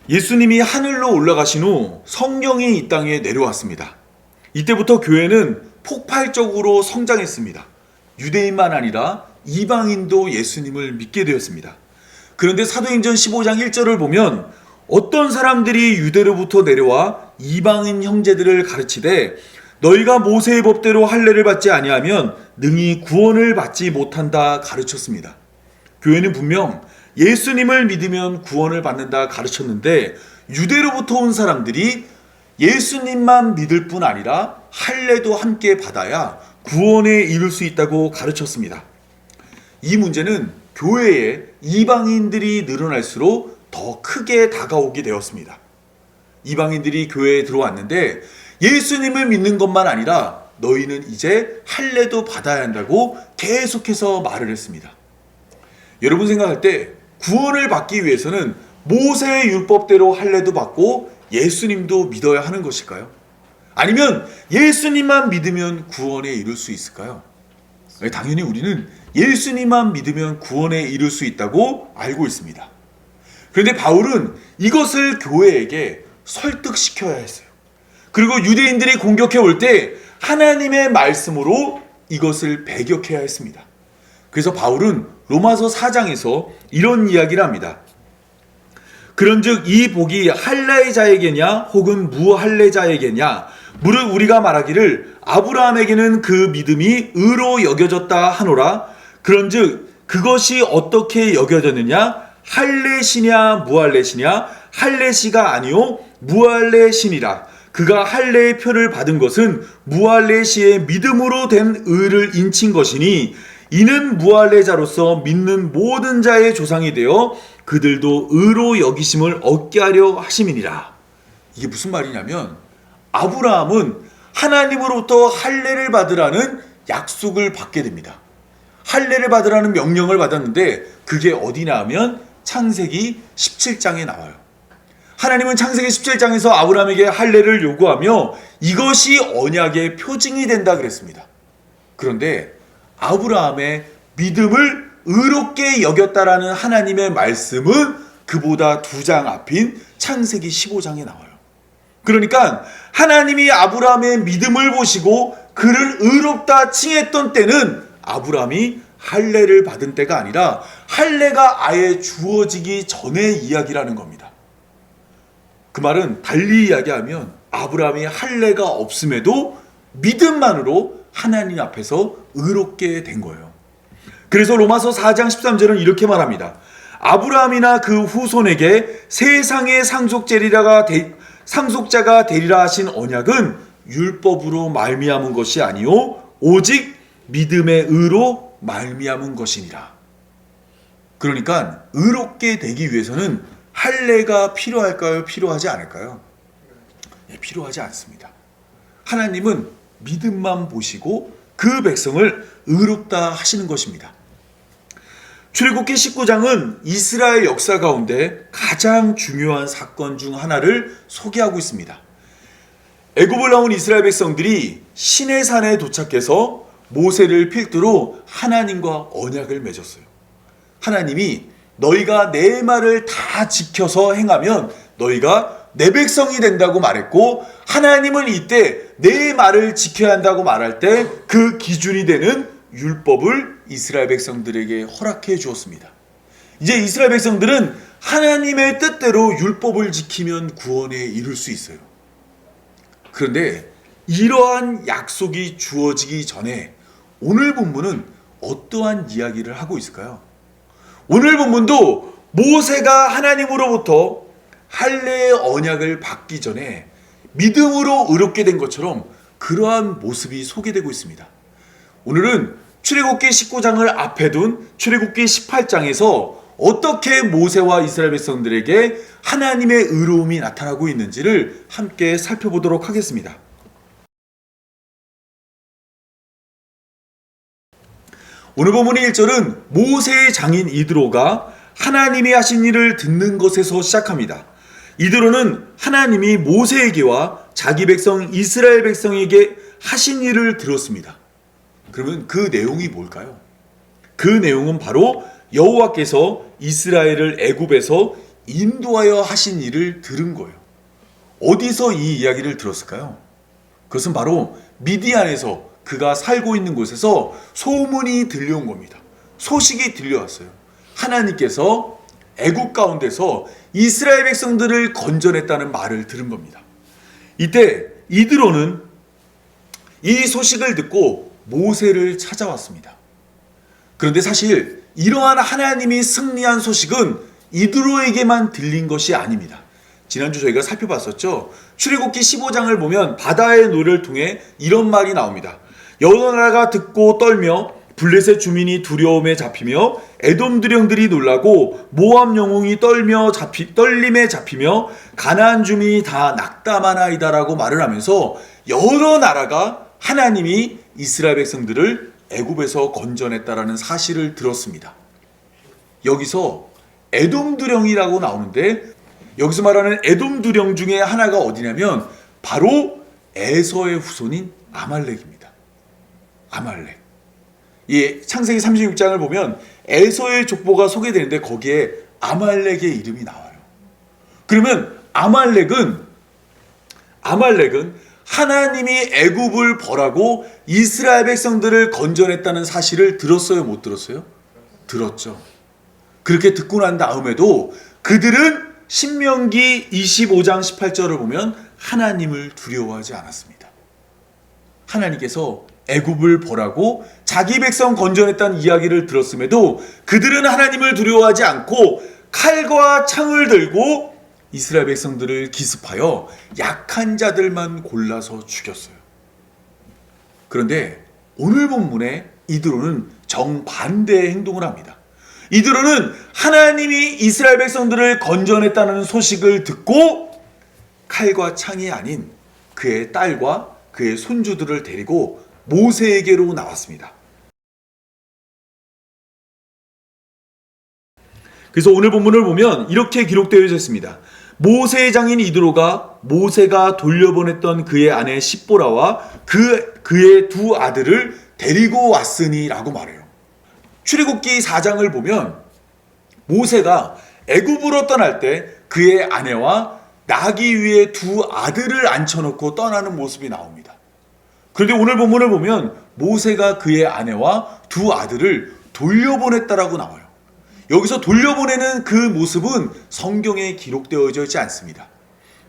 예수님이 하늘로 올라가신 후 성령이 이 땅에 내려왔습니다. 이때부터 교회는 폭발적으로 성장했습니다. 유대인만 아니라 이방인도 예수님을 믿게 되었습니다. 그런데 사도행전 15장 1절을 보면 어떤 사람들이 유대로부터 내려와 이방인 형제들을 가르치되 너희가 모세의 법대로 할례를 받지 아니하면 능히 구원을 받지 못한다 가르쳤습니다. 교회는 분명 예수님을 믿으면 구원을 받는다 가르쳤는데 유대로부터 온 사람들이 예수님만 믿을 뿐 아니라 할례도 함께 받아야 구원에 이를 수 있다고 가르쳤습니다. 이 문제는 교회에 이방인들이 늘어날수록 더 크게 다가오게 되었습니다. 이방인들이 교회에 들어왔는데 예수님을 믿는 것만 아니라 너희는 이제 할례도 받아야 한다고 계속해서 말을 했습니다. 여러분 생각할 때 구원을 받기 위해서는 모세의 율법대로 할례도 받고 예수님도 믿어야 하는 것일까요? 아니면 예수님만 믿으면 구원에 이룰 수 있을까요? 당연히 우리는 예수님만 믿으면 구원에 이룰 수 있다고 알고 있습니다. 그런데 바울은 이것을 교회에게 설득시켜야 했어요. 그리고 유대인들이 공격해 올 때 하나님의 말씀으로 이것을 배격해야 했습니다. 그래서 바울은 로마서 4장에서 이런 이야기를 합니다. 그런즉 이 복이 할례자에게냐 혹은 무할례자에게냐 무릇 우리가 말하기를 아브라함에게는 그 믿음이 의로 여겨졌다 하노라. 그런즉 그것이 어떻게 여겨졌느냐 할례시냐 무할례시냐 할례시가 아니요 무할례시니라. 그가 할례의 표를 받은 것은 무할례시의 믿음으로 된 의를 인친 것이니 이는 무할례자로서 믿는 모든 자의 조상이 되어 그들도 의로 여기심을 얻게 하려 하심이니라. 이게 무슨 말이냐면 아브라함은 하나님으로부터 할례를 받으라는 약속을 받게 됩니다. 할례를 받으라는 명령을 받았는데 그게 어디냐 하면 창세기 17장에 나와요. 하나님은 창세기 17장에서 아브라함에게 할례를 요구하며 이것이 언약의 표징이 된다 그랬습니다. 그런데 아브라함의 믿음을 의롭게 여겼다라는 하나님의 말씀은 그보다 2장 앞인 창세기 15장에 나와요. 그러니까 하나님이 아브라함의 믿음을 보시고 그를 의롭다 칭했던 때는 아브라함이 할례를 받은 때가 아니라 할례가 아예 주어지기 전의 이야기라는 겁니다. 그 말은 달리 이야기하면 아브라함이 할례가 없음에도 믿음만으로 하나님 앞에서 의롭게 된 거예요. 그래서 로마서 4장 13절은 이렇게 말합니다. 아브라함이나 그 후손에게 세상의 상속자가 되리라 하신 언약은 율법으로 말미암은 것이 아니요 오직 믿음의 의로 말미암은 것이니라. 그러니까 의롭게 되기 위해서는 할례가 필요할까요? 필요하지 않을까요? 필요하지 않습니다. 하나님은 믿음만 보시고 그 백성을 의롭다 하시는 것입니다. 출애굽기 19장은 이스라엘 역사 가운데 가장 중요한 사건 중 하나를 소개하고 있습니다. 애굽을 나온 이스라엘 백성들이 시내산에 도착해서 모세를 필두로 하나님과 언약을 맺었어요. 하나님이 너희가 내 말을 다 지켜서 행하면 너희가 내 백성이 된다고 말했고 하나님은 이때 내 말을 지켜야 한다고 말할 때 그 기준이 되는 율법을 이스라엘 백성들에게 허락해 주었습니다. 이제 이스라엘 백성들은 하나님의 뜻대로 율법을 지키면 구원에 이를 수 있어요. 그런데 이러한 약속이 주어지기 전에 오늘 본문은 어떠한 이야기를 하고 있을까요? 오늘 본문도 모세가 하나님으로부터 할례의 언약을 받기 전에 믿음으로 의롭게 된 것처럼 그러한 모습이 소개되고 있습니다. 오늘은 출애굽기 19장을 앞에 둔 출애굽기 18장에서 어떻게 모세와 이스라엘 백성들에게 하나님의 의로움이 나타나고 있는지를 함께 살펴보도록 하겠습니다. 오늘 본문의 1절은 모세의 장인 이드로가 하나님이 하신 일을 듣는 것에서 시작합니다. 이드로는 하나님이 모세에게와 자기 백성 이스라엘 백성에게 하신 일을 들었습니다. 그러면 그 내용이 뭘까요? 그 내용은 바로 여호와께서 이스라엘을 애굽에서 인도하여 하신 일을 들은 거예요. 어디서 이 이야기를 들었을까요? 그것은 바로 미디안에서 그가 살고 있는 곳에서 소문이 들려온 겁니다. 소식이 들려왔어요. 하나님께서 애굽 가운데서 이스라엘 백성들을 건져냈다는 말을 들은 겁니다. 이때 이드로는 이 소식을 듣고 모세를 찾아왔습니다. 그런데 사실 이러한 하나님이 승리한 소식은 이드로에게만 들린 것이 아닙니다. 지난주 저희가 살펴봤었죠. 출애굽기 15장을 보면 바다의 노래를 통해 이런 말이 나옵니다. 여러 나라가 듣고 떨며 블레셋 주민이 두려움에 잡히며 에돔 두령들이 놀라고 모압 영웅이 떨림에 잡히며 가나안 주민이 다 낙담하나이다라고 말을 하면서 여러 나라가 하나님이 이스라엘 백성들을 애굽에서 건져냈다라는 사실을 들었습니다. 여기서 에돔 두령이라고 나오는데 여기서 말하는 에돔 두령 중에 하나가 어디냐면 바로 에서의 후손인 아말렉입니다. 아말렉. 이 창세기 36장을 보면 에서의 족보가 소개되는데 거기에 아말렉의 이름이 나와요. 그러면 아말렉은 하나님이 애굽을 벌하고 이스라엘 백성들을 건져냈다는 사실을 들었어요, 못 들었어요? 들었죠. 그렇게 듣고 난 다음에도 그들은 신명기 25장 18절을 보면 하나님을 두려워하지 않았습니다. 하나님께서 애굽을 벌하고 자기 백성 건져냈다는 이야기를 들었음에도 그들은 하나님을 두려워하지 않고 칼과 창을 들고 이스라엘 백성들을 기습하여 약한 자들만 골라서 죽였어요. 그런데 오늘 본문에 이드로는 정반대의 행동을 합니다. 이드로는 하나님이 이스라엘 백성들을 건져냈다는 소식을 듣고 칼과 창이 아닌 그의 딸과 그의 손주들을 데리고 모세에게로 나왔습니다. 그래서 오늘 본문을 보면 이렇게 기록되어 있습니다. 모세의 장인 이드로가 모세가 돌려보냈던 그의 아내 십보라와 그의 두 아들을 데리고 왔으니 라고 말해요. 출애굽기 4장을 보면 모세가 애굽으로 떠날 때 그의 아내와 나귀 위에 두 아들을 앉혀놓고 떠나는 모습이 나옵니다. 그런데 오늘 본문을 보면 모세가 그의 아내와 두 아들을 돌려보냈다라고 나와요. 여기서 돌려보내는 그 모습은 성경에 기록되어져 있지 않습니다.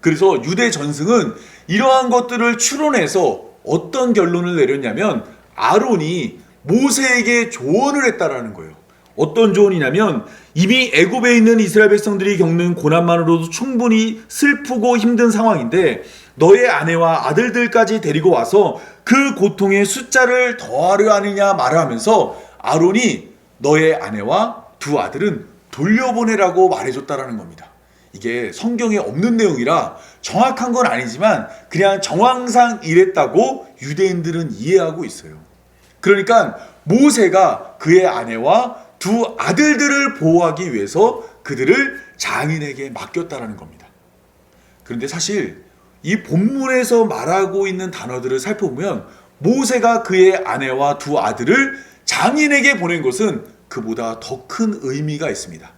그래서 유대 전승은 이러한 것들을 추론해서 어떤 결론을 내렸냐면 아론이 모세에게 조언을 했다라는 거예요. 어떤 조언이냐면 이미 애굽에 있는 이스라엘 백성들이 겪는 고난만으로도 충분히 슬프고 힘든 상황인데 너의 아내와 아들들까지 데리고 와서 그 고통의 숫자를 더하려 하느냐 말하면서 아론이 너의 아내와 두 아들은 돌려보내라고 말해줬다라는 겁니다. 이게 성경에 없는 내용이라 정확한 건 아니지만 그냥 정황상 이랬다고 유대인들은 이해하고 있어요. 그러니까 모세가 그의 아내와 두 아들들을 보호하기 위해서 그들을 장인에게 맡겼다라는 겁니다. 그런데 사실 이 본문에서 말하고 있는 단어들을 살펴보면 모세가 그의 아내와 두 아들을 장인에게 보낸 것은 그보다 더 큰 의미가 있습니다.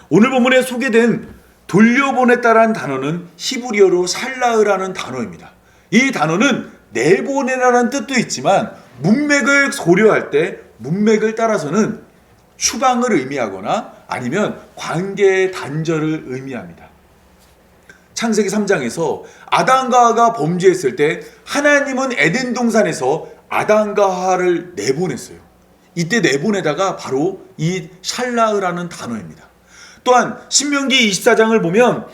오늘 본문에 소개된 돌려보냈다라는 단어는 히브리어로 살라흐라는 단어입니다. 이 단어는 내보내라는 뜻도 있지만 문맥을 고려할 때 문맥을 따라서는 추방을 의미하거나 아니면 관계의 단절을 의미합니다. 창세기 3장에서 아담과 하와가 범죄했을 때 하나님은 에덴 동산에서 아담과 하와를 내보냈어요. 이때 내보내다가 바로 이 샬라흐라는 단어입니다. 또한 신명기 24장을 보면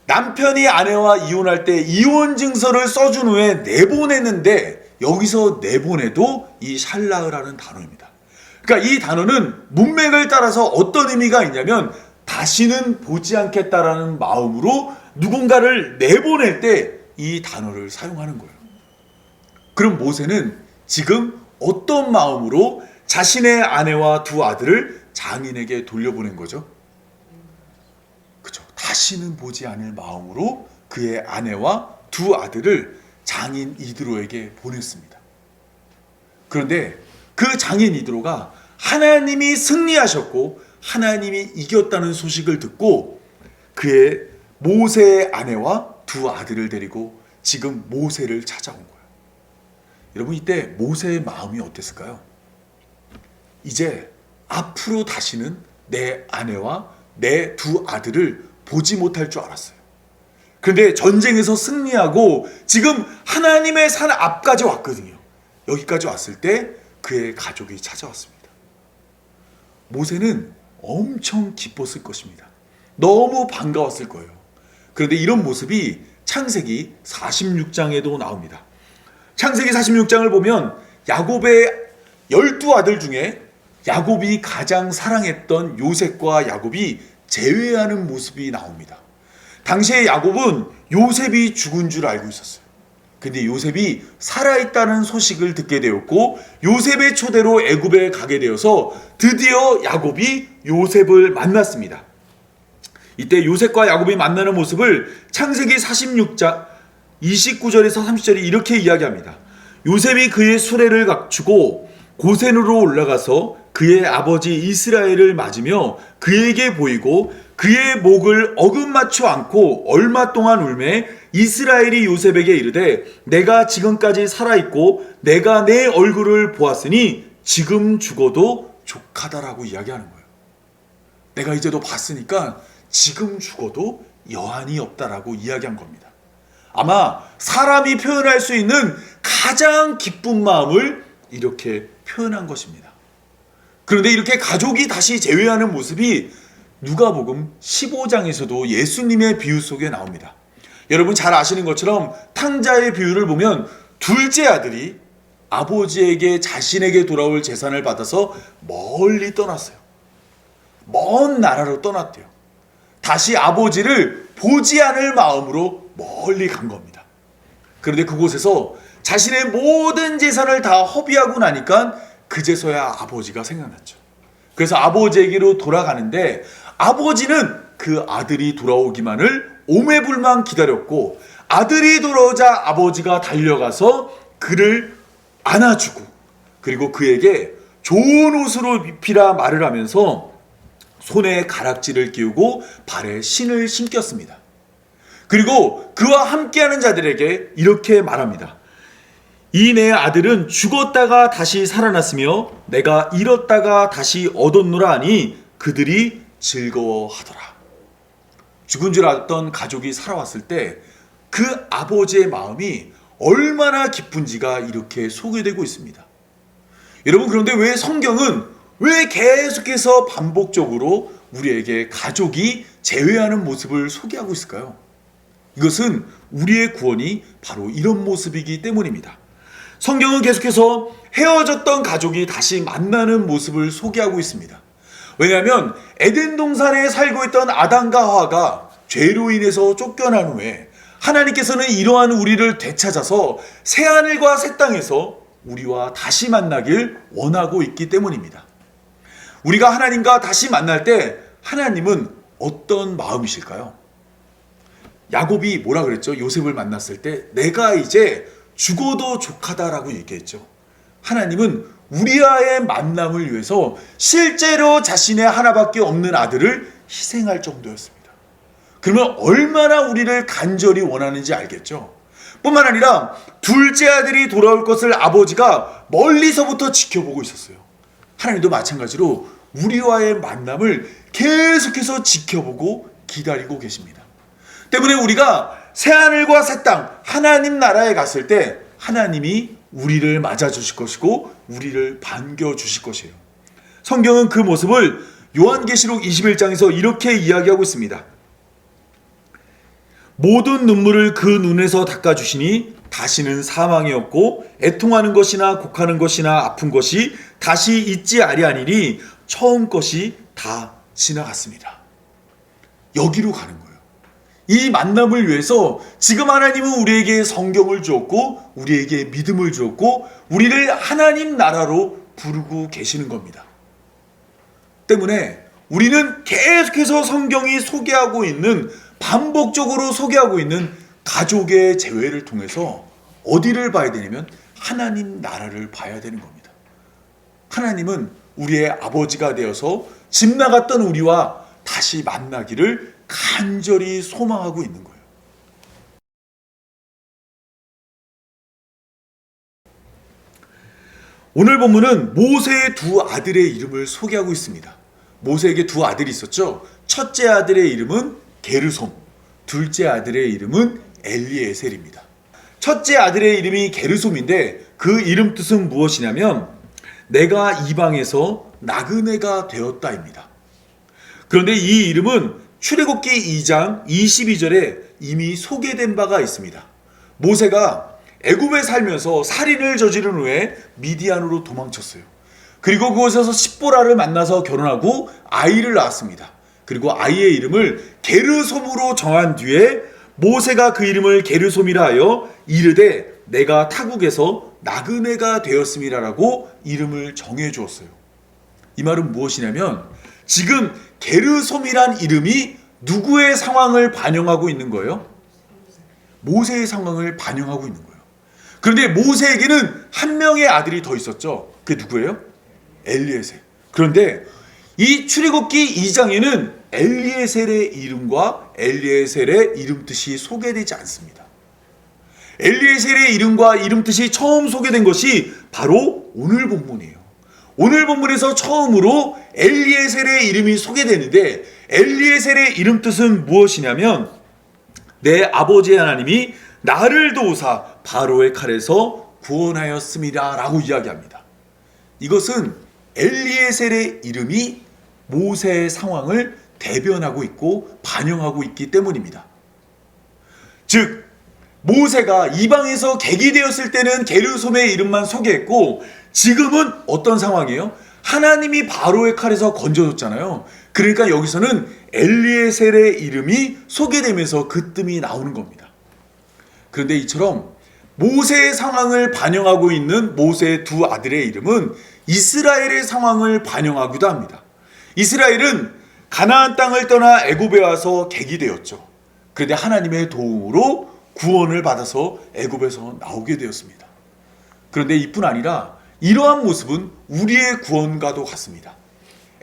남편이 아내와 이혼할 때 이혼 증서를 써준 후에 내보냈는데 여기서 내보내도 이 샬라흐라는 단어입니다. 그러니까 이 단어는 문맥을 따라서 어떤 의미가 있냐면 다시는 보지 않겠다라는 마음으로 누군가를 내보낼 때 이 단어를 사용하는 거예요. 그럼 모세는 지금 어떤 마음으로 자신의 아내와 두 아들을 장인에게 돌려보낸 거죠? 그죠? 다시는 보지 않을 마음으로 그의 아내와 두 아들을 장인 이드로에게 보냈습니다. 그런데 그 장인 이드로가 하나님이 승리하셨고 하나님이 이겼다는 소식을 듣고 그의 모세의 아내와 두 아들을 데리고 지금 모세를 찾아온 거예요. 여러분, 이때 모세의 마음이 어땠을까요? 이제 앞으로 다시는 내 아내와 내 두 아들을 보지 못할 줄 알았어요. 그런데 전쟁에서 승리하고 지금 하나님의 산 앞까지 왔거든요. 여기까지 왔을 때 그의 가족이 찾아왔습니다. 모세는 엄청 기뻤을 것입니다. 너무 반가웠을 거예요. 그런데 이런 모습이 창세기 46장에도 나옵니다. 창세기 46장을 보면 야곱의 12아들 중에 야곱이 가장 사랑했던 요셉과 야곱이 재회하는 모습이 나옵니다. 당시에 야곱은 요셉이 죽은 줄 알고 있었어요. 근데 요셉이 살아있다는 소식을 듣게 되었고 요셉의 초대로 애굽에 가게 되어서 드디어 야곱이 요셉을 만났습니다. 이때 요셉과 야곱이 만나는 모습을 창세기 46장 29절에서 30절이 이렇게 이야기합니다. 요셉이 그의 수레를 갖추고 고센으로 올라가서 그의 아버지 이스라엘을 맞으며 그에게 보이고 그의 목을 어긋맞춰 안고 얼마 동안 울매 이스라엘이 요셉에게 이르되 내가 지금까지 살아있고 내가 내 얼굴을 보았으니 지금 죽어도 족하다라고 이야기하는 거예요. 내가 이제 너 봤으니까 지금 죽어도 여한이 없다라고 이야기한 겁니다. 아마 사람이 표현할 수 있는 가장 기쁜 마음을 이렇게 표현한 것입니다. 그런데 이렇게 가족이 다시 재회하는 모습이 누가복음 15장에서도 예수님의 비유 속에 나옵니다. 여러분 잘 아시는 것처럼 탕자의 비유를 보면 둘째 아들이 아버지에게 자신에게 돌아올 재산을 받아서 멀리 떠났어요. 먼 나라로 떠났대요. 다시 아버지를 보지 않을 마음으로 멀리 간 겁니다. 그런데 그곳에서 자신의 모든 재산을 다 허비하고 나니까 그제서야 아버지가 생각났죠. 그래서 아버지에게로 돌아가는데 아버지는 그 아들이 돌아오기만을 오매불만 기다렸고 아들이 돌아오자 아버지가 달려가서 그를 안아주고 그리고 그에게 좋은 옷으로 입히라 말을 하면서 손에 가락지를 끼우고 발에 신을 신겼습니다. 그리고 그와 함께하는 자들에게 이렇게 말합니다. 이 내 아들은 죽었다가 다시 살아났으며 내가 잃었다가 다시 얻었노라 하니 그들이 즐거워하더라. 죽은 줄 알았던 가족이 살아왔을 때 그 아버지의 마음이 얼마나 기쁜지가 이렇게 소개되고 있습니다. 여러분, 그런데 왜 성경은 왜 계속해서 반복적으로 우리에게 가족이 재회하는 모습을 소개하고 있을까요? 이것은 우리의 구원이 바로 이런 모습이기 때문입니다. 성경은 계속해서 헤어졌던 가족이 다시 만나는 모습을 소개하고 있습니다. 왜냐하면 에덴 동산에 살고 있던 아담과 하와가 죄로 인해서 쫓겨난 후에 하나님께서는 이러한 우리를 되찾아서 새하늘과 새 땅에서 우리와 다시 만나길 원하고 있기 때문입니다. 우리가 하나님과 다시 만날 때 하나님은 어떤 마음이실까요? 야곱이 뭐라 그랬죠? 요셉을 만났을 때 내가 이제 죽어도 족하다라고 얘기했죠. 하나님은 우리와의 만남을 위해서 실제로 자신의 하나밖에 없는 아들을 희생할 정도였습니다. 그러면 얼마나 우리를 간절히 원하는지 알겠죠? 뿐만 아니라 둘째 아들이 돌아올 것을 아버지가 멀리서부터 지켜보고 있었어요. 하나님도 마찬가지로 우리와의 만남을 계속해서 지켜보고 기다리고 계십니다. 때문에 우리가 새하늘과 새 땅 하나님 나라에 갔을 때 하나님이 우리를 맞아주실 것이고 우리를 반겨주실 것이에요. 성경은 그 모습을 요한계시록 21장에서 이렇게 이야기하고 있습니다. 모든 눈물을 그 눈에서 닦아주시니 다시는 사망이 없고 애통하는 것이나 곡하는 것이나 아픈 것이 다시 있지 아니하니니 처음 것이 다 지나갔습니다. 여기로 가는 거예요. 이 만남을 위해서 지금 하나님은 우리에게 성경을 주었고 우리에게 믿음을 주었고 우리를 하나님 나라로 부르고 계시는 겁니다. 때문에 우리는 계속해서 성경이 소개하고 있는 반복적으로 소개하고 있는 가족의 재회를 통해서 어디를 봐야 되냐면 하나님 나라를 봐야 되는 겁니다. 하나님은 우리의 아버지가 되어서 집 나갔던 우리와 다시 만나기를 간절히 소망하고 있는 거예요. 오늘 본문은 모세의 두 아들의 이름을 소개하고 있습니다. 모세에게 두 아들이 있었죠. 첫째 아들의 이름은 게르솜, 둘째 아들의 이름은 엘리에셀입니다. 첫째 아들의 이름이 게르솜인데 그 이름 뜻은 무엇이냐면 내가 이방에서 나그네가 되었다입니다. 그런데 이 이름은 출애굽기 2장 22절에 이미 소개된 바가 있습니다. 모세가 애굽에 살면서 살인을 저지른 후에 미디안으로 도망쳤어요. 그리고 그곳에서 십보라를 만나서 결혼하고 아이를 낳았습니다. 그리고 아이의 이름을 게르솜으로 정한 뒤에 모세가 그 이름을 게르솜이라 하여 이르되 내가 타국에서 나그네가 되었음이라라고 이름을 정해 주었어요. 이 말은 무엇이냐면 지금 게르솜이란 이름이 누구의 상황을 반영하고 있는 거예요? 모세의 상황을 반영하고 있는 거예요. 그런데 모세에게는 한 명의 아들이 더 있었죠. 그게 누구예요? 엘리에셀. 그런데 이 출애굽기 2장에는 엘리에셀의 이름과 엘리에셀의 이름 뜻이 소개되지 않습니다. 엘리에셀의 이름과 이름 뜻이 처음 소개된 것이 바로 오늘 본문이에요. 오늘 본문에서 처음으로 엘리에셀의 이름이 소개되는데 엘리에셀의 이름 뜻은 무엇이냐면 내 아버지 하나님이 나를 도우사 바로의 칼에서 구원하였습니다 라고 이야기합니다. 이것은 엘리에셀의 이름이 모세의 상황을 대변하고 있고 반영하고 있기 때문입니다. 즉 모세가 이방에서 객이되었을 때는 게르솜의 이름만 소개했고 지금은 어떤 상황이에요? 하나님이 바로의 칼에서 건져줬잖아요. 그러니까 여기서는 엘리에셀의 이름이 소개되면서 그 뜸이 나오는 겁니다. 그런데 이처럼 모세의 상황을 반영하고 있는 모세의 두 아들의 이름은 이스라엘의 상황을 반영하기도 합니다. 이스라엘은 가나안 땅을 떠나 애굽에 와서 객이 되었죠. 그런데 하나님의 도움으로 구원을 받아서 애굽에서 나오게 되었습니다. 그런데 이뿐 아니라 이러한 모습은 우리의 구원과도 같습니다.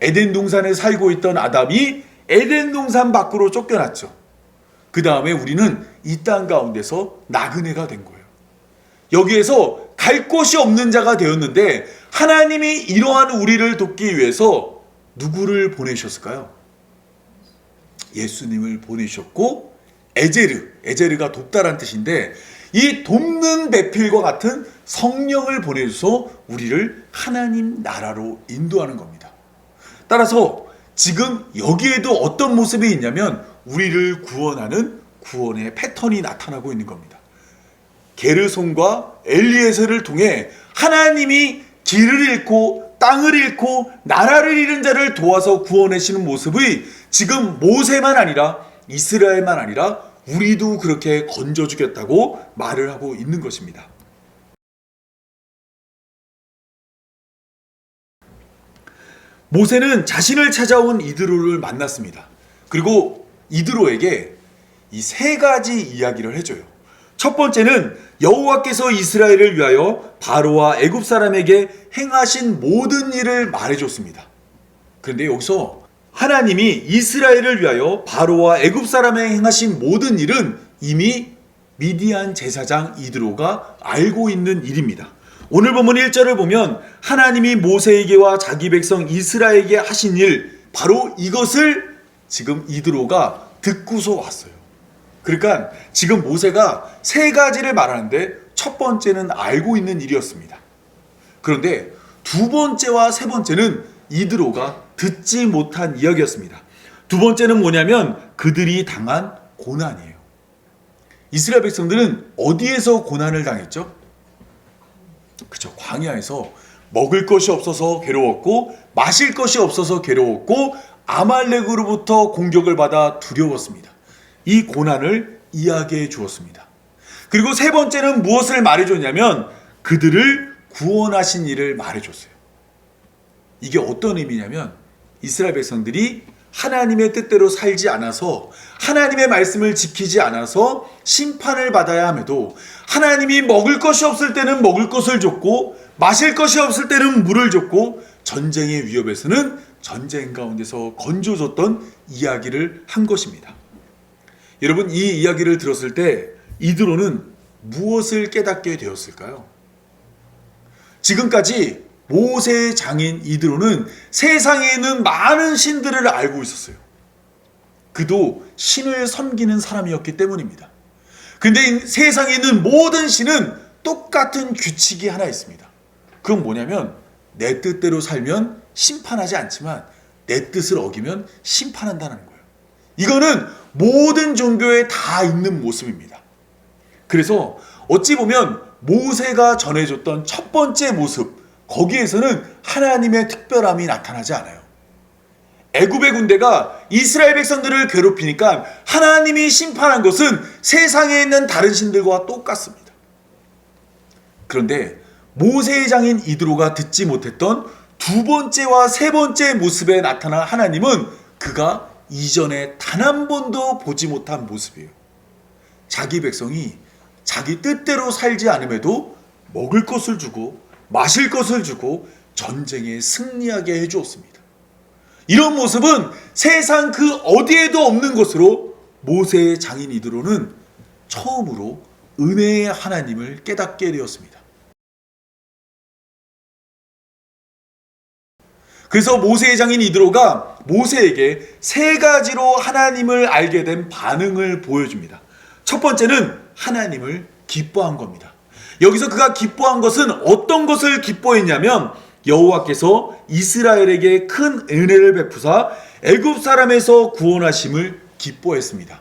에덴 동산에 살고 있던 아담이 에덴 동산 밖으로 쫓겨났죠. 그 다음에 우리는 이 땅 가운데서 나그네가 된 거예요. 여기에서 갈 곳이 없는 자가 되었는데 하나님이 이러한 우리를 돕기 위해서 누구를 보내셨을까요? 예수님을 보내셨고 에제르가 돕다란 뜻인데 이 돕는 배필과 같은 성령을 보내줘서 우리를 하나님 나라로 인도하는 겁니다. 따라서 지금 여기에도 어떤 모습이 있냐면 우리를 구원하는 구원의 패턴이 나타나고 있는 겁니다. 게르솜과 엘리에셀을 통해 하나님이 길을 잃고 땅을 잃고 나라를 잃은 자를 도와서 구원하시는 모습이 지금 모세만 아니라 이스라엘만 아니라 우리도 그렇게 건져주겠다고 말을 하고 있는 것입니다. 모세는 자신을 찾아온 이드로를 만났습니다. 그리고 이드로에게 이 세 가지 이야기를 해줘요. 첫 번째는 여호와께서 이스라엘을 위하여 바로와 애굽 사람에게 행하신 모든 일을 말해줬습니다. 그런데 여기서 하나님이 이스라엘을 위하여 바로와 애굽 사람에 행하신 모든 일은 이미 미디안 제사장 이드로가 알고 있는 일입니다. 오늘 본문 1절을 보면 하나님이 모세에게와 자기 백성 이스라엘에게 하신 일, 바로 이것을 지금 이드로가 듣고서 왔어요. 그러니까 지금 모세가 세 가지를 말하는데 첫 번째는 알고 있는 일이었습니다. 그런데 두 번째와 세 번째는 이드로가 듣지 못한 이야기였습니다. 두 번째는 뭐냐면 그들이 당한 고난이에요. 이스라엘 백성들은 어디에서 고난을 당했죠? 그죠, 광야에서 먹을 것이 없어서 괴로웠고 마실 것이 없어서 괴로웠고 아말렉으로부터 공격을 받아 두려웠습니다. 이 고난을 이야기해 주었습니다. 그리고 세 번째는 무엇을 말해줬냐면 그들을 구원하신 일을 말해줬어요. 이게 어떤 의미냐면 이스라엘 백성들이 하나님의 뜻대로 살지 않아서 하나님의 말씀을 지키지 않아서 심판을 받아야 함에도 하나님이 먹을 것이 없을 때는 먹을 것을 줬고 마실 것이 없을 때는 물을 줬고 전쟁의 위협에서는 전쟁 가운데서 건져줬던 이야기를 한 것입니다. 여러분, 이 이야기를 들었을 때 이드로는 무엇을 깨닫게 되었을까요? 지금까지 모세의 장인 이드로는 세상에 있는 많은 신들을 알고 있었어요. 그도 신을 섬기는 사람이었기 때문입니다. 근데 세상에 있는 모든 신은 똑같은 규칙이 하나 있습니다. 그건 뭐냐면 내 뜻대로 살면 심판하지 않지만 내 뜻을 어기면 심판한다는 거예요. 이거는 모든 종교에 다 있는 모습입니다. 그래서 어찌 보면 모세가 전해줬던 첫 번째 모습, 거기에서는 하나님의 특별함이 나타나지 않아요. 애굽의 군대가 이스라엘 백성들을 괴롭히니까 하나님이 심판한 것은 세상에 있는 다른 신들과 똑같습니다. 그런데 모세의 장인 이드로가 듣지 못했던 두 번째와 세 번째 모습에 나타난 하나님은 그가 이전에 단 한 번도 보지 못한 모습이에요. 자기 백성이 자기 뜻대로 살지 않음에도 먹을 것을 주고 마실 것을 주고 전쟁에 승리하게 해주었습니다. 이런 모습은 세상 그 어디에도 없는 것으로 모세의 장인 이드로는 처음으로 은혜의 하나님을 깨닫게 되었습니다. 그래서 모세의 장인 이드로가 모세에게 세 가지로 하나님을 알게 된 반응을 보여줍니다. 첫 번째는 하나님을 기뻐한 겁니다. 여기서 그가 기뻐한 것은 어떤 것을 기뻐했냐면 여호와께서 이스라엘에게 큰 은혜를 베푸사 애굽 사람에서 구원하심을 기뻐했습니다.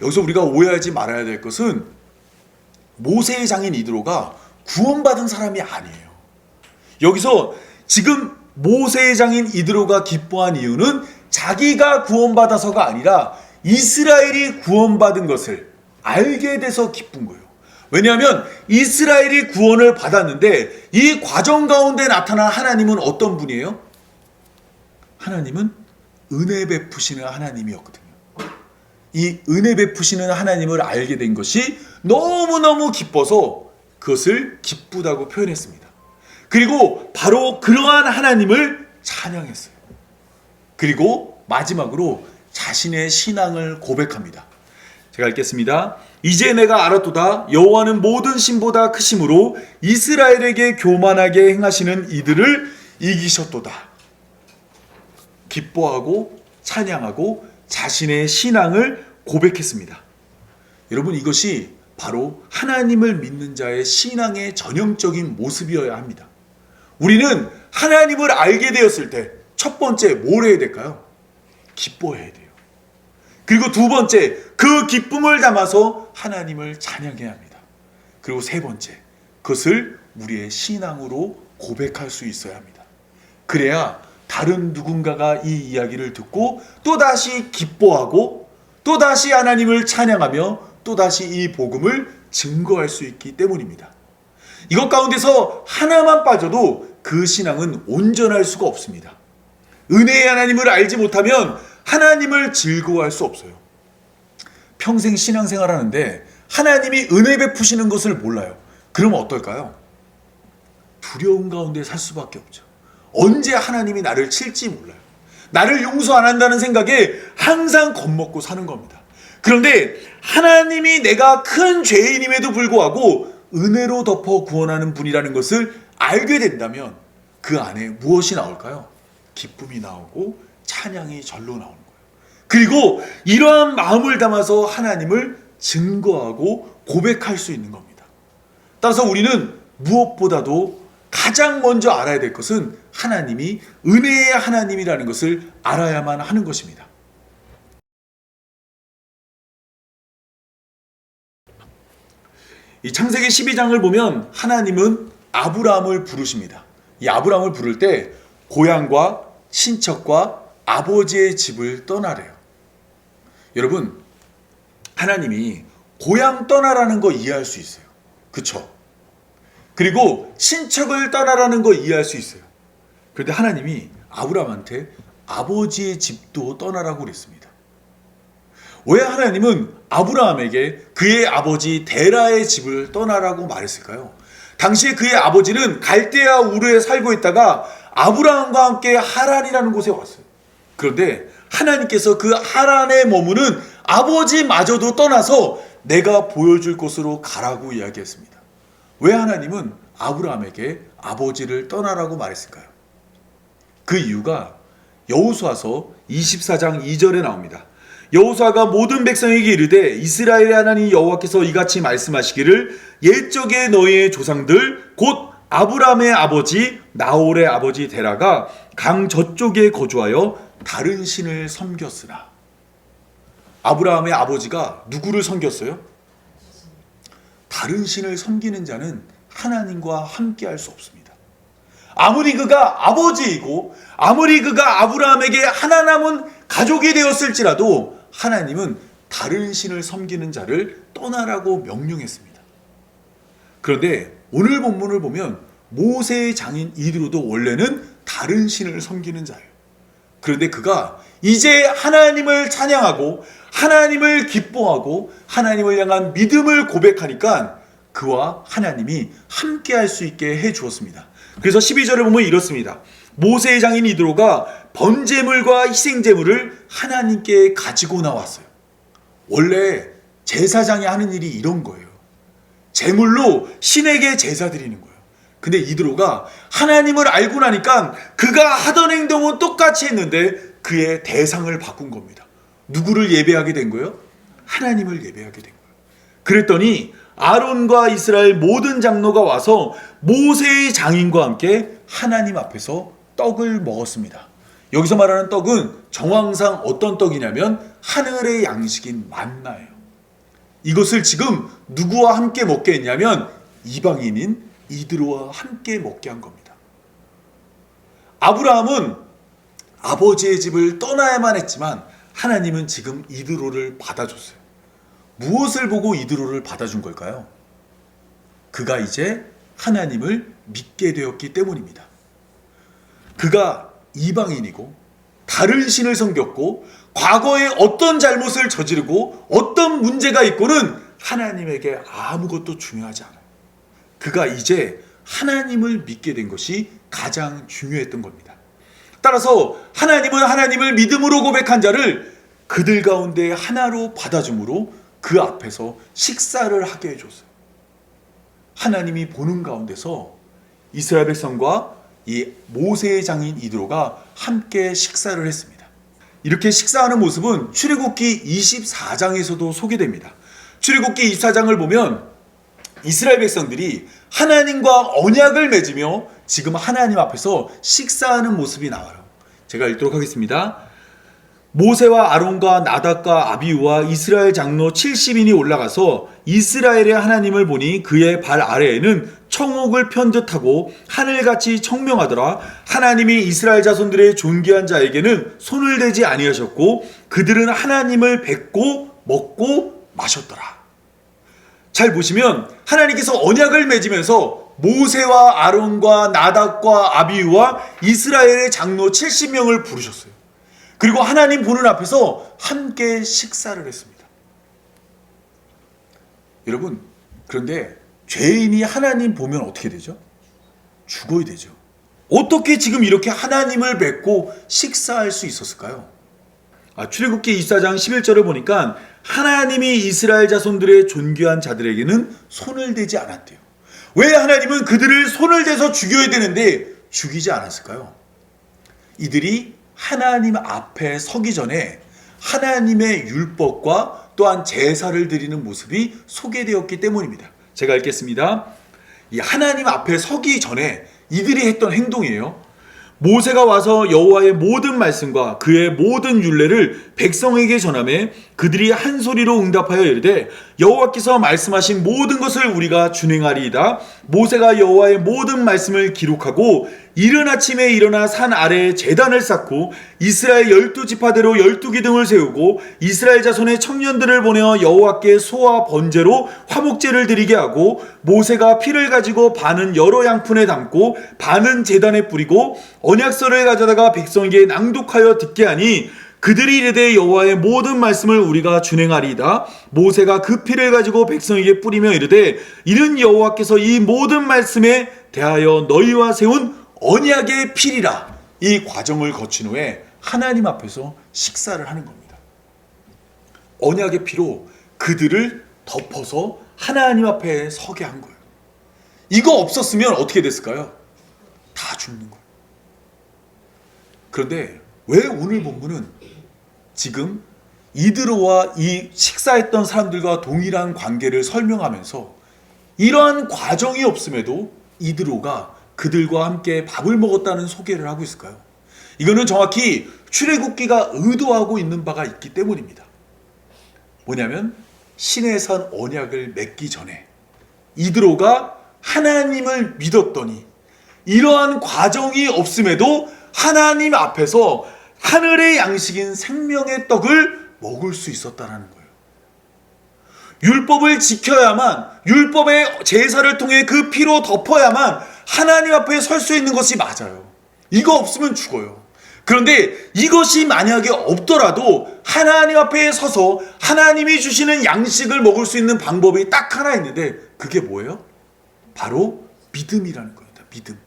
여기서 우리가 오해하지 말아야 될 것은 모세의 장인 이드로가 구원받은 사람이 아니에요. 여기서 지금 모세의 장인 이드로가 기뻐한 이유는 자기가 구원받아서가 아니라 이스라엘이 구원받은 것을 알게 돼서 기쁜 거예요. 왜냐하면 이스라엘이 구원을 받았는데 이 과정 가운데 나타난 하나님은 어떤 분이에요? 하나님은 은혜 베푸시는 하나님이었거든요. 이 은혜 베푸시는 하나님을 알게 된 것이 너무너무 기뻐서 그것을 기쁘다고 표현했습니다. 그리고 바로 그러한 하나님을 찬양했어요. 그리고 마지막으로 자신의 신앙을 고백합니다. 제가 읽겠습니다. 이제 내가 알았도다. 여호와는 모든 신보다 크심으로 이스라엘에게 교만하게 행하시는 이들을 이기셨도다. 기뻐하고 찬양하고 자신의 신앙을 고백했습니다. 여러분, 이것이 바로 하나님을 믿는 자의 신앙의 전형적인 모습이어야 합니다. 우리는 하나님을 알게 되었을 때 첫 번째 뭘 해야 될까요? 기뻐해야 돼요. 그리고 두 번째, 그 기쁨을 담아서 하나님을 찬양해야 합니다. 그리고 세 번째, 그것을 우리의 신앙으로 고백할 수 있어야 합니다. 그래야 다른 누군가가 이 이야기를 듣고 또다시 기뻐하고 또다시 하나님을 찬양하며 또다시 이 복음을 증거할 수 있기 때문입니다. 이것 가운데서 하나만 빠져도 그 신앙은 온전할 수가 없습니다. 은혜의 하나님을 알지 못하면 하나님을 즐거워할 수 없어요. 평생 신앙생활 하는데 하나님이 은혜 베푸시는 것을 몰라요. 그러면 어떨까요? 두려움 가운데 살 수밖에 없죠. 언제 하나님이 나를 칠지 몰라요. 나를 용서 안 한다는 생각에 항상 겁먹고 사는 겁니다. 그런데 하나님이 내가 큰 죄인임에도 불구하고 은혜로 덮어 구원하는 분이라는 것을 알게 된다면 그 안에 무엇이 나올까요? 기쁨이 나오고 찬양이 절로 나오는 거예요. 그리고 이러한 마음을 담아서 하나님을 증거하고 고백할 수 있는 겁니다. 따라서 우리는 무엇보다도 가장 먼저 알아야 될 것은 하나님이 은혜의 하나님이라는 것을 알아야만 하는 것입니다. 이 창세기 12장을 보면 하나님은 아브라함을 부르십니다. 이 아브라함을 부를 때 고향과 친척과 아버지의 집을 떠나래요. 여러분, 하나님이 고향 떠나라는 거 이해할 수 있어요. 그쵸? 그리고 친척을 떠나라는 거 이해할 수 있어요. 그런데 하나님이 아브라함한테 아버지의 집도 떠나라고 그랬습니다. 왜 하나님은 아브라함에게 그의 아버지 데라의 집을 떠나라고 말했을까요? 당시에 그의 아버지는 갈대아 우르에 살고 있다가 아브라함과 함께 하란이라는 곳에 왔어요. 그런데 하나님께서 그 하란에 머무는 아버지마저도 떠나서 내가 보여줄 곳으로 가라고 이야기했습니다. 왜 하나님은 아브라함에게 아버지를 떠나라고 말했을까요? 그 이유가 여호수아서 24장 2절에 나옵니다. 여호수아가 모든 백성에게 이르되 이스라엘의 하나님 여호와께서 이같이 말씀하시기를 옛적에 너희의 조상들 곧 아브라함의 아버지 나홀의 아버지 데라가 강 저쪽에 거주하여 다른 신을 섬겼으나. 아브라함의 아버지가 누구를 섬겼어요? 다른 신을 섬기는 자는 하나님과 함께할 수 없습니다. 아무리 그가 아버지이고 아무리 그가 아브라함에게 하나 남은 가족이 되었을지라도 하나님은 다른 신을 섬기는 자를 떠나라고 명령했습니다. 그런데 오늘 본문을 보면 모세의 장인 이드로도 원래는 다른 신을 섬기는 자예요. 그런데 그가 이제 하나님을 찬양하고 하나님을 기뻐하고 하나님을 향한 믿음을 고백하니까 그와 하나님이 함께 할 수 있게 해 주었습니다. 그래서 12절에 보면 이렇습니다. 모세의 장인 이드로가 번제물과 희생제물을 하나님께 가지고 나왔어요. 원래 제사장이 하는 일이 이런 거예요. 제물로 신에게 제사 드리는 거예요. 근데 이드로가 하나님을 알고 나니까 그가 하던 행동은 똑같이 했는데 그의 대상을 바꾼 겁니다. 누구를 예배하게 된 거예요? 하나님을 예배하게 된 거예요. 그랬더니 아론과 이스라엘 모든 장로가 와서 모세의 장인과 함께 하나님 앞에서 떡을 먹었습니다. 여기서 말하는 떡은 정황상 어떤 떡이냐면 하늘의 양식인 만나예요. 이것을 지금 누구와 함께 먹게 했냐면 이방인인 이드로와 함께 먹게 한 겁니다. 아브라함은 아버지의 집을 떠나야만 했지만 하나님은 지금 이드로를 받아줬어요. 무엇을 보고 이드로를 받아준 걸까요? 그가 이제 하나님을 믿게 되었기 때문입니다. 그가 이방인이고 다른 신을 섬겼고 과거에 어떤 잘못을 저지르고 어떤 문제가 있고는 하나님에게 아무것도 중요하지 않아요. 그가 이제 하나님을 믿게 된 것이 가장 중요했던 겁니다. 따라서 하나님은 하나님을 믿음으로 고백한 자를 그들 가운데 하나로 받아줌으로 그 앞에서 식사를 하게 해줬어요. 하나님이 보는 가운데서 이스라엘 백성과 이 모세의 장인 이드로가 함께 식사를 했습니다. 이렇게 식사하는 모습은 출애굽기 24장에서도 소개됩니다. 출애굽기 24장을 보면 이스라엘 백성들이 하나님과 언약을 맺으며 지금 하나님 앞에서 식사하는 모습이 나와요. 제가 읽도록 하겠습니다. 모세와 아론과 나답과 아비후와 이스라엘 장로 70인이 올라가서 이스라엘의 하나님을 보니 그의 발 아래에는 청옥을 편 듯하고 하늘같이 청명하더라. 하나님이 이스라엘 자손들의 존귀한 자에게는 손을 대지 아니하셨고 그들은 하나님을 뵙고 먹고 마셨더라. 잘 보시면 하나님께서 언약을 맺으면서 모세와 아론과 나답과 아비후와 이스라엘의 장로 70명을 부르셨어요. 그리고 하나님 보는 앞에서 함께 식사를 했습니다. 여러분, 그런데 죄인이 하나님 보면 어떻게 되죠? 죽어야 되죠. 어떻게 지금 이렇게 하나님을 뵙고 식사할 수 있었을까요? 출애굽기 24장 11절을 보니까 하나님이 이스라엘 자손들의 존귀한 자들에게는 손을 대지 않았대요. 왜 하나님은 그들을 손을 대서 죽여야 되는데 죽이지 않았을까요? 이들이 하나님 앞에 서기 전에 하나님의 율법과 또한 제사를 드리는 모습이 소개되었기 때문입니다. 제가 읽겠습니다. 이 하나님 앞에 서기 전에 이들이 했던 행동이에요. 모세가 와서 여호와의 모든 말씀과 그의 모든 율례를 백성에게 전하매 그들이 한 소리로 응답하여 이르되 여호와께서 말씀하신 모든 것을 우리가 준행하리이다. 모세가 여호와의 모든 말씀을 기록하고 이른 아침에 일어나 산 아래에 제단을 쌓고 이스라엘 12지파대로 12기둥을 세우고 이스라엘 자손의 청년들을 보내어 여호와께 소와 번제로 화목제를 드리게 하고 모세가 피를 가지고 반은 여러 양푼에 담고 반은 제단에 뿌리고 언약서를 가져다가 백성에게 낭독하여 듣게 하니 그들이 이르되 여호와의 모든 말씀을 우리가 준행하리이다. 모세가 그 피를 가지고 백성에게 뿌리며 이르되 이는 여호와께서 이 모든 말씀에 대하여 너희와 세운 언약의 필이라 이 과정을 거친 후에 하나님 앞에서 식사를 하는 겁니다. 언약의 피로 그들을 덮어서 하나님 앞에 서게 한 거예요. 이거 없었으면 어떻게 됐을까요? 다 죽는 거예요. 그런데 왜 오늘 본문은 지금 이드로와 이 식사했던 사람들과 동일한 관계를 설명하면서 이러한 과정이 없음에도 이드로가 그들과 함께 밥을 먹었다는 소개를 하고 있을까요? 이거는 정확히 출애굽기가 의도하고 있는 바가 있기 때문입니다. 뭐냐면 신의 산 언약을 맺기 전에 이드로가 하나님을 믿었더니 이러한 과정이 없음에도 하나님 앞에서 하늘의 양식인 생명의 떡을 먹을 수 있었다는 거예요. 율법을 지켜야만, 율법의 제사를 통해 그 피로 덮어야만 하나님 앞에 설 수 있는 것이 맞아요. 이거 없으면 죽어요. 그런데 이것이 만약에 없더라도 하나님 앞에 서서 하나님이 주시는 양식을 먹을 수 있는 방법이 딱 하나 있는데 그게 뭐예요? 바로 믿음이라는 겁니다. 믿음.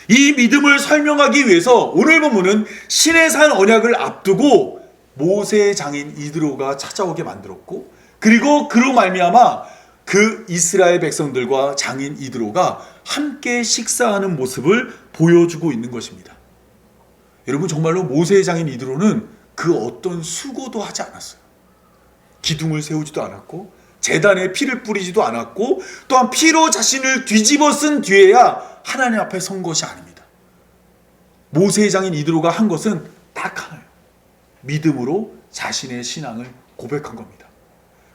이 믿음을 설명하기 위해서 오늘 본문은 신의 산 언약을 앞두고 모세의 장인 이드로가 찾아오게 만들었고, 그리고 그로 말미암아 그 이스라엘 백성들과 장인 이드로가 함께 식사하는 모습을 보여주고 있는 것입니다. 여러분, 정말로 모세의 장인 이드로는 그 어떤 수고도 하지 않았어요. 기둥을 세우지도 않았고 제단에 피를 뿌리지도 않았고 또한 피로 자신을 뒤집어 쓴 뒤에야 하나님 앞에 선 것이 아닙니다. 모세의 장인 이드로가 한 것은 딱 하나예요. 믿음으로 자신의 신앙을 고백한 겁니다.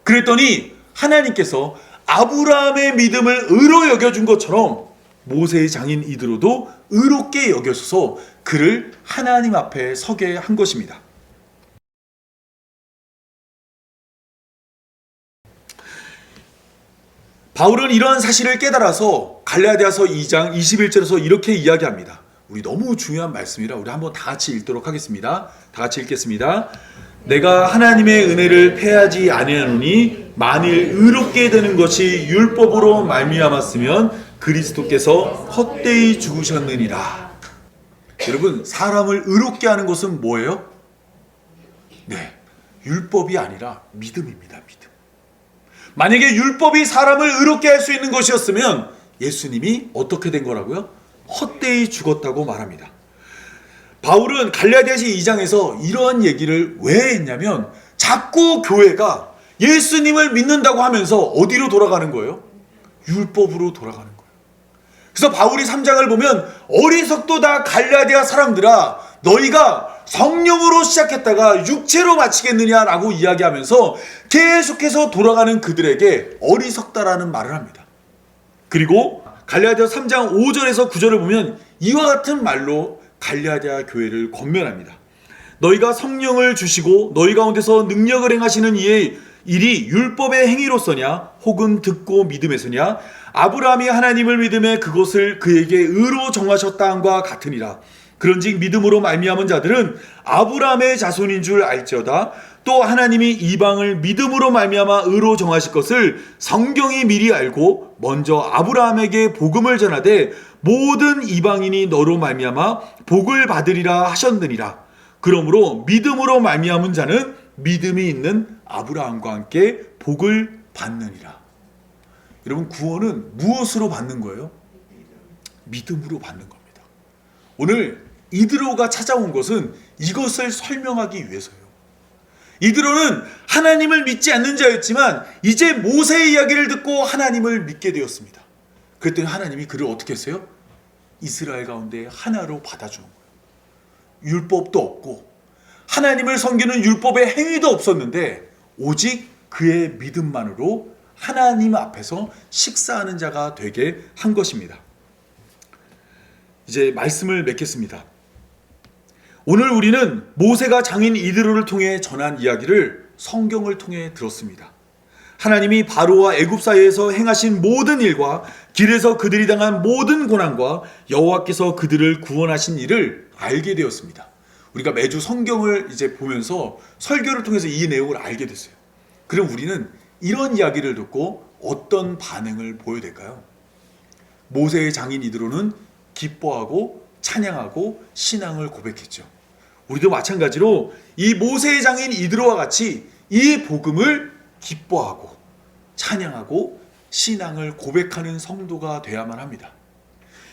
그랬더니 하나님께서 아브라함의 믿음을 의로 여겨준 것처럼 모세의 장인 이드로도 의롭게 여겨서 그를 하나님 앞에 서게 한 것입니다. 바울은 이러한 사실을 깨달아서 갈라디아서 2장 21절에서 이렇게 이야기합니다. 우리 너무 중요한 말씀이라 우리 한번 다 같이 읽도록 하겠습니다. 다 같이 읽겠습니다. 내가 하나님의 은혜를 패하지 아니하노니 만일 의롭게 되는 것이 율법으로 말미암았으면 그리스도께서 헛되이 죽으셨느니라. 여러분, 사람을 의롭게 하는 것은 뭐예요? 네, 율법이 아니라 믿음입니다. 믿음. 만약에 율법이 사람을 의롭게 할 수 있는 것이었으면 예수님이 어떻게 된 거라고요? 헛되이 죽었다고 말합니다. 바울은 갈라디아서 2장에서 이러한 얘기를 왜 했냐면 자꾸 교회가 예수님을 믿는다고 하면서 어디로 돌아가는 거예요? 율법으로 돌아가는 거예요. 그래서 바울이 3장을 보면 어리석도다 갈라디아 사람들아, 너희가 성령으로 시작했다가 육체로 마치겠느냐라고 이야기하면서 계속해서 돌아가는 그들에게 어리석다라는 말을 합니다. 그리고 갈라디아 3장 5절에서 9절을 보면 이와 같은 말로 갈라디아 교회를 권면합니다. 너희가 성령을 주시고 너희 가운데서 능력을 행하시는 이의 일이 율법의 행위로서냐 혹은 듣고 믿음에서냐, 아브라함이 하나님을 믿음에 그것을 그에게 의로 정하셨다 함과 같으니라. 그런즉 믿음으로 말미암은 자들은 아브라함의 자손인 줄 알지어다. 또 하나님이 이방을 믿음으로 말미암아 의로 정하실 것을 성경이 미리 알고 먼저 아브라함에게 복음을 전하되 모든 이방인이 너로 말미암아 복을 받으리라 하셨느니라. 그러므로 믿음으로 말미암은 자는 믿음이 있는 아브라함과 함께 복을 받느니라. 여러분, 구원은 무엇으로 받는 거예요? 믿음으로 받는 겁니다. 오늘 이드로가 찾아온 것은 이것을 설명하기 위해서요. 이드로는 하나님을 믿지 않는 자였지만 이제 모세의 이야기를 듣고 하나님을 믿게 되었습니다. 그랬더니 하나님이 그를 어떻게 했어요? 이스라엘 가운데 하나로 받아주는 거예요. 율법도 없고 하나님을 섬기는 율법의 행위도 없었는데 오직 그의 믿음만으로 하나님 앞에서 식사하는 자가 되게 한 것입니다. 이제 말씀을 맺겠습니다. 오늘 우리는 모세가 장인 이드로를 통해 전한 이야기를 성경을 통해 들었습니다. 하나님이 바로와 애굽 사이에서 행하신 모든 일과 길에서 그들이 당한 모든 고난과 여호와께서 그들을 구원하신 일을 알게 되었습니다. 우리가 매주 성경을 이제 보면서 설교를 통해서 이 내용을 알게 됐어요. 그럼 우리는 이런 이야기를 듣고 어떤 반응을 보여야 될까요? 모세의 장인 이드로는 기뻐하고 찬양하고 신앙을 고백했죠. 우리도 마찬가지로 이 모세의 장인 이드로와 같이 이 복음을 기뻐하고 찬양하고 신앙을 고백하는 성도가 되어야만 합니다.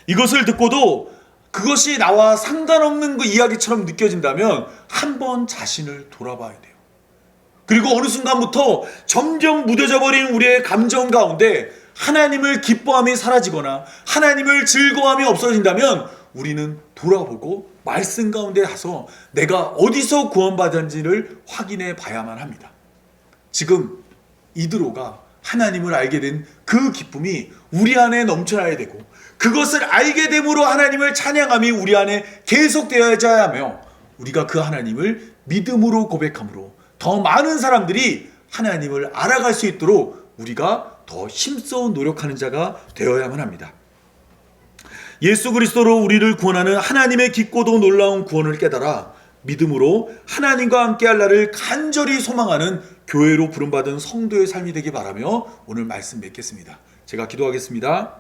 이것을 듣고도 그것이 나와 상관없는 그 이야기처럼 느껴진다면 한번 자신을 돌아봐야 돼요. 그리고 어느 순간부터 점점 무뎌져 버린 우리의 감정 가운데 하나님을 기뻐함이 사라지거나 하나님을 즐거움이 없어진다면 우리는 돌아보고 말씀 가운데 가서 내가 어디서 구원받은지를 확인해 봐야만 합니다. 지금 이드로가 하나님을 알게 된 그 기쁨이 우리 안에 넘쳐나야 되고 그것을 알게 됨으로 하나님을 찬양함이 우리 안에 계속되어야 하며 우리가 그 하나님을 믿음으로 고백함으로 더 많은 사람들이 하나님을 알아갈 수 있도록 우리가 더 힘써 노력하는 자가 되어야만 합니다. 예수 그리스도로 우리를 구원하는 하나님의 깊고도 놀라운 구원을 깨달아 믿음으로 하나님과 함께할 날을 간절히 소망하는 교회로 부름받은 성도의 삶이 되기 바라며 오늘 말씀 맺겠습니다. 제가 기도하겠습니다.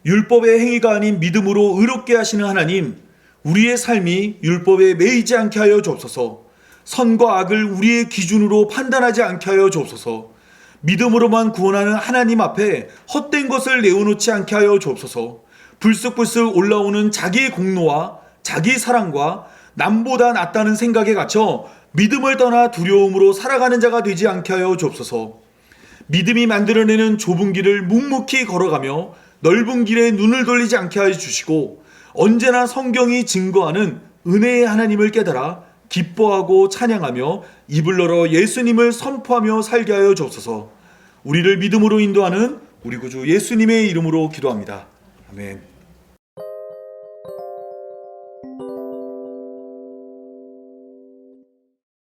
율법의 행위가 아닌 믿음으로 의롭게 하시는 하나님, 우리의 삶이 율법에 매이지 않게 하여 주옵소서. 선과 악을 우리의 기준으로 판단하지 않게 하여 주옵소서. 믿음으로만 구원하는 하나님 앞에 헛된 것을 내어놓지 않게 하여 주옵소서. 불쑥불쑥 올라오는 자기의 공로와 자기 사랑과 남보다 낫다는 생각에 갇혀 믿음을 떠나 두려움으로 살아가는 자가 되지 않게 하여 주옵소서. 믿음이 만들어내는 좁은 길을 묵묵히 걸어가며 넓은 길에 눈을 돌리지 않게 하여 주시고 언제나 성경이 증거하는 은혜의 하나님을 깨달아 기뻐하고 찬양하며 입을 열어 예수님을 선포하며 살게 하여 주옵소서. 우리를 믿음으로 인도하는 우리 구주 예수님의 이름으로 기도합니다. 아멘.